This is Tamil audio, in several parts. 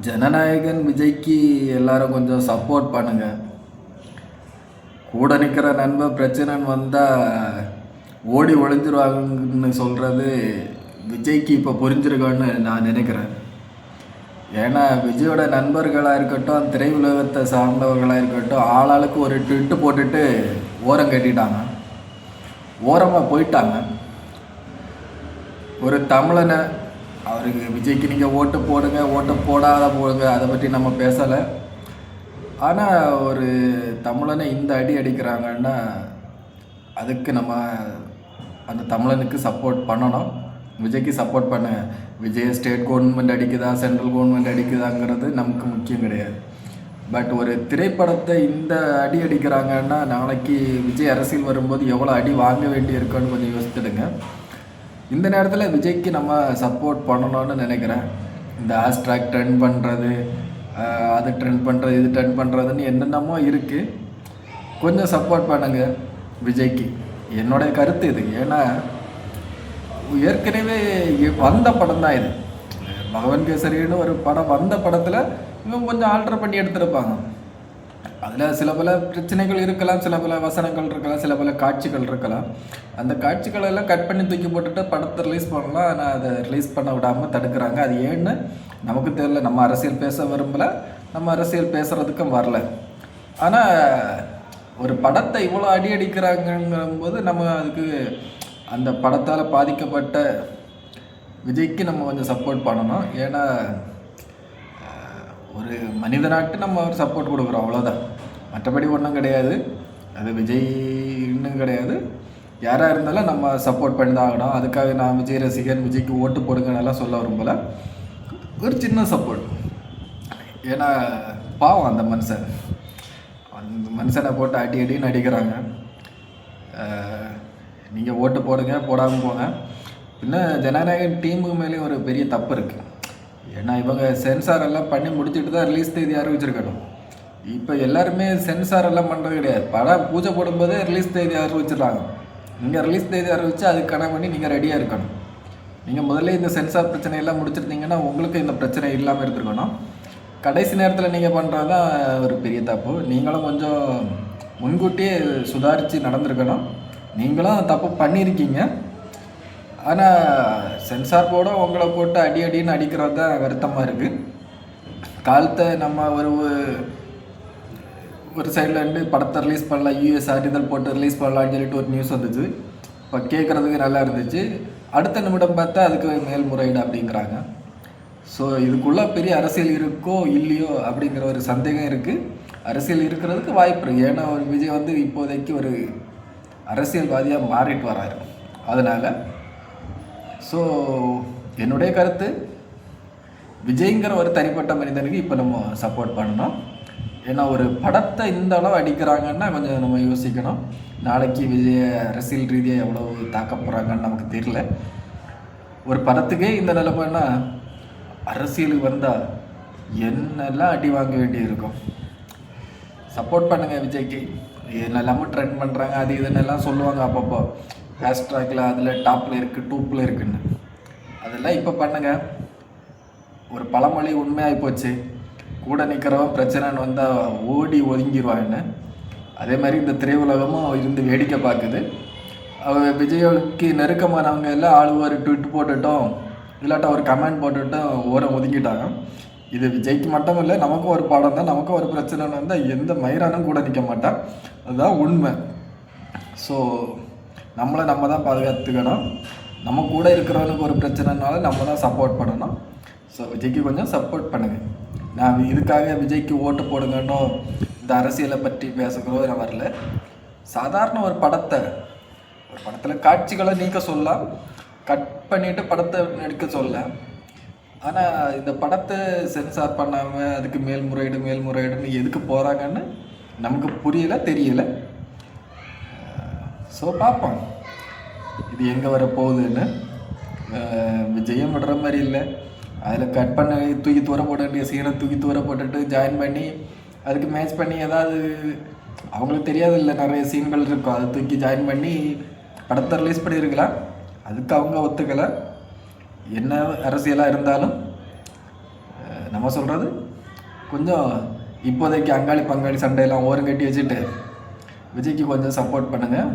ஜனநாயகன் விஜய்க்கு எல்லாரும் கொஞ்சம் சப்போர்ட் பண்ணுங்க. கூட நிற்கிற நண்பர் பிரச்சனைன்னு வந்தால் ஓடி ஒளிஞ்சிருவாங்கன்னு சொல்கிறது விஜய்க்கு இப்போ புரிஞ்சிருக்கோன்னு நான் நினைக்கிறேன். ஏன்னா விஜயோட நண்பர்களாக இருக்கட்டும், திரையுலகத்தை சார்ந்தவர்களாக இருக்கட்டும், ஆளாளுக்கு ஒரு ட்விட்டு போட்டுட்டு ஓரம் கட்டிட்டாங்க, ஓரமாக போயிட்டாங்க. ஒரு தமிழனை அவருக்கு விஜய்க்கு நீங்கள் ஓட்டு போடுங்க, ஓட்டு போடாத போடுங்க, அதை பற்றி நம்ம பேசலை. ஆனால் ஒரு தமிழனை இந்த அடி அடிக்கிறாங்கன்னா அதுக்கு நம்ம அந்த தமிழனுக்கு சப்போர்ட் பண்ணணும், விஜய்க்கு சப்போர்ட் பண்ணுங்க. விஜய் ஸ்டேட் கவர்மெண்ட் அடிக்குதா, சென்ட்ரல் கவர்மெண்ட் அடிக்குதாங்கிறது நமக்கு முக்கியம் கிடையாது. பட் ஒரு திரைப்படத்தை இந்த அடி அடிக்கிறாங்கன்னா நாளைக்கு விஜய் அரசியல் வரும்போது எவ்வளோ அடி வாங்க வேண்டி இருக்குன்னு கொஞ்சம் யோசித்துடுங்க. இந்த நேரத்தில் விஜய்க்கு நம்ம சப்போர்ட் பண்ணணும்னு நினைக்கிறேன். இந்த ஹேஷ்ட்ராக் ட்ரெண்ட் பண்ணுறது, அது ட்ரெண்ட் பண்ணுறது, இது ட்ரெண்ட் பண்ணுறதுன்னு என்னென்னமோ இருக்குது. கொஞ்சம் சப்போர்ட் பண்ணுங்க விஜய்க்கு, என்னுடைய கருத்து இது. ஏன்னா ஏற்கனவே வந்த படம் தான் இது. பகவன் கேசரின்னு ஒரு படம் வந்த படத்தில் இவங்க கொஞ்சம் ஆல்டர் பண்ணி எடுத்திருப்பாங்க. அதில் சில பல பிரச்சனைகள் இருக்கலாம், சில பல வசனங்கள் இருக்கலாம், சில பல காட்சிகள் இருக்கலாம். அந்த காட்சிகள் எல்லாம் கட் பண்ணி தூக்கி போட்டுட்டு படத்தை ரிலீஸ் பண்ணலாம். ஆனால் அதை ரிலீஸ் பண்ண விடாமல் தடுக்கிறாங்க. அது ஏன்னு நமக்கு தெரியல. நம்ம அரசியல் பேச விரும்பலை, நம்ம அரசியல் பேசுகிறதுக்கும் வரல. ஆனால் ஒரு படத்தை இவ்வளோ அடி அடிக்கிறாங்கங்கும்போது நம்ம அதுக்கு அந்த படத்தால் பாதிக்கப்பட்ட விஜய்க்கு நம்ம கொஞ்சம் சப்போர்ட் பண்ணணும். ஏன்னா ஒரு மனிதனாட்டு நம்ம ஒரு சப்போர்ட் கொடுக்குறோம், அவ்வளோதான். மற்றபடி ஒன்றும் கிடையாது. அது விஜய்ன்னு கிடையாது, யாராக இருந்தாலும் நம்ம சப்போர்ட் பண்ணி தான் ஆகணும். அதுக்காக நான் விஜய் ரசிகன், விஜய்க்கு ஓட்டு போடுங்கன்னெல்லாம் சொல்ல விரும்பல. ஒரு சின்ன சப்போர்ட். ஏன்னா பாவம் அந்த மனுஷனை போட்டு அடி அடின்னு அடிக்கிறாங்க. நீங்கள் ஓட்டு போடுங்க, போடாமல் போங்க. பின்ன ஜனநாயகன் டீமுக்கு மேலேயும் ஒரு பெரிய தப்பு இருக்குது. ஏன்னா இவங்க சென்சார் எல்லாம் பண்ணி முடிச்சுட்டு தான் ரிலீஸ் தேதி அறிவிச்சிருக்கணும். இப்போ எல்லாருமே சென்சார் எல்லாம் பண்ணுறது கிடையாது. படம் பூஜை போடும்போதே ரிலீஸ் தேதி அறிவிச்சிடுறாங்க. நீங்கள் ரிலீஸ் தேதி அறிவித்து அதுக்கு கணக்கு பண்ணி நீங்கள் ரெடியாக இருக்கணும். நீங்கள் முதல்ல இந்த சென்சார் பிரச்சனையெல்லாம் முடிச்சிருந்தீங்கன்னா உங்களுக்கு இந்த பிரச்சனை இல்லாமல் இருந்திருக்கணும். கடைசி நேரத்தில் நீங்கள் பண்ணுறது தான் ஒரு பெரிய தப்பு. நீங்களும் கொஞ்சம் முன்கூட்டியே சுதாரித்து நடந்திருக்கணும். நீங்களும் தப்பு பண்ணியிருக்கீங்க. ஆனால் சென்சார் போர்டோ உங்களை போட்டு அடி அடின்னு அடிக்கிறது தான் வருத்தமாக இருக்குது. காலத்தை நம்ம ஒரு சைட்லேருந்து படத்தை ரிலீஸ் பண்ணலாம், யூஎஸ் சான்றிதழ் போட்டு ரிலீஸ் பண்ணலான்னு சொல்லிட்டு ஒரு நியூஸ் வந்துச்சு. இப்போ கேட்குறதுக்கு நல்லா இருந்துச்சு. அடுத்த நிமிடம் பார்த்தா அதுக்கு மேல்முறையீடு அப்படிங்கிறாங்க. ஸோ இதுக்குள்ளே பெரிய அரசியல் இருக்கோ இல்லையோ அப்படிங்கிற ஒரு சந்தேகம் இருக்குது. அரசியல் இருக்கிறதுக்கு வாய்ப்பு இருக்குது. ஏன்னா ஒரு விஜய் இப்போதைக்கு ஒரு அரசியல்வாதியாக மாறிட்டு வராரு. அதனால் ஸோ என்னுடைய கருத்து, விஜய்ங்கிற ஒரு தனிப்பட்ட மனிதனுக்கு இப்போ நம்ம சப்போர்ட் பண்ணணும். ஏன்னா ஒரு படத்தை இந்த அளவு அடிக்கிறாங்கன்னா கொஞ்சம் நம்ம யோசிக்கணும். நாளைக்கு விஜய் அரசியல் ரீதியாக எவ்வளோ தாக்க போகிறாங்கன்னு நமக்கு தெரியல. ஒரு படத்துக்கே இந்த நிலைமைன்னா அரசியலுக்கு வந்தால் என்னெல்லாம் அடி வாங்க வேண்டி இருக்கும். சப்போர்ட் பண்ணுங்கள் விஜய்க்கு. என்னெல்லாமும் ட்ரெண்ட் பண்ணுறாங்க, அது இதுன்னெல்லாம் சொல்லுவாங்க அப்பப்போ. ஹேஷ்ட்ராகில் அதில் டாப்பில் இருக்குது, டூப்பில் இருக்குன்னு. அதெல்லாம் இப்போ பண்ணுங்கள். ஒரு பழமொழி உண்மையாகி போச்சு, கூட நிற்கிறவன் பிரச்சனைன்னு வந்தால் ஓடி ஒதுங்கிடுவான்னு. அதே மாதிரி இந்த திரையுலகமும் இருந்து வேடிக்கை பார்க்குது. விஜய்க்கு நெருக்கமானவங்க எல்லாம் ஒரு ட்விட் போட்டுட்டோம், இல்லாட்டா ஒரு கமெண்ட் போட்டுட்டோம் ஓரம் ஒதுங்கிட்டாங்க. இது விஜய்க்கு மட்டும் இல்லை, நமக்கும் ஒரு பாடம் தான். நமக்கும் ஒரு பிரச்சனைன்னு வந்தால் எந்த மயிரானும் கூட நிற்க மாட்டான். அதுதான் உண்மை. ஸோ நம்மளை நம்ம தான் பாதுகாத்துக்கணும். நம்ம கூட இருக்கிறவனுக்கு ஒரு பிரச்சனைனால நம்ம தான் சப்போர்ட் பண்ணணும். ஸோ விஜய்க்கு கொஞ்சம் சப்போர்ட் பண்ணுங்கள். நான் இதுக்காக விஜய்க்கு ஓட்டு போடுங்கன்னு இந்த அரசியலை பற்றி பேசுகிறதோ நான் வரல. சாதாரண ஒரு படத்தில் காட்சிகளை நீக்க சொல்லலாம், கட் பண்ணிவிட்டு படத்தை எடுக்க சொல்லலாம். ஆனால் இந்த படத்தை சென்சார் பண்ணாமல் அதுக்கு மேல்முறையீடுன்னு எதுக்கு போகிறாங்கன்னு நமக்கு புரியலை, தெரியலை. ஸோ பார்ப்போம் இது எங்கே வர போகுதுன்னு. விஜயம் விடுற மாதிரி இல்லை. அதில் கட் பண்ணி தூக்கி தூர போட வேண்டிய சீனை தூக்கி தூர போட்டுட்டு ஜாயின் பண்ணி அதுக்கு மேட்ச் பண்ணி ஏதாவது அவங்களுக்கு தெரியாது இல்லை, நிறைய சீன்கள் இருக்கும், அதை தூக்கி ஜாயின் பண்ணி படத்தை ரிலீஸ் பண்ணியிருக்கலாம். அதுக்கு அவங்க ஒத்துக்கலை. என்ன அரசியலாக இருந்தாலும் நம்ம சொல்கிறது கொஞ்சம் இப்போதைக்கு அங்காளி பங்காளி சண்டையெல்லாம் ஓரம் கட்டி வச்சுட்டு விஜய்க்கு கொஞ்சம் சப்போர்ட் பண்ணுங்கள்.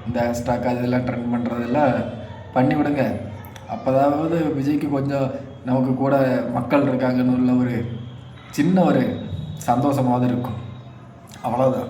இந்த ஹேஷ்டாக் அதெல்லாம் ட்ரெண்ட் பண்ணுறதெல்லாம் பண்ணி விடுங்க. அப்போதாவது விஜய்க்கு கொஞ்சம் நமக்கு கூட மக்கள் இருக்காங்கன்னு உள்ள ஒரு சின்ன ஒரு சந்தோஷமாவது இருக்கும். அவ்வளோதான்.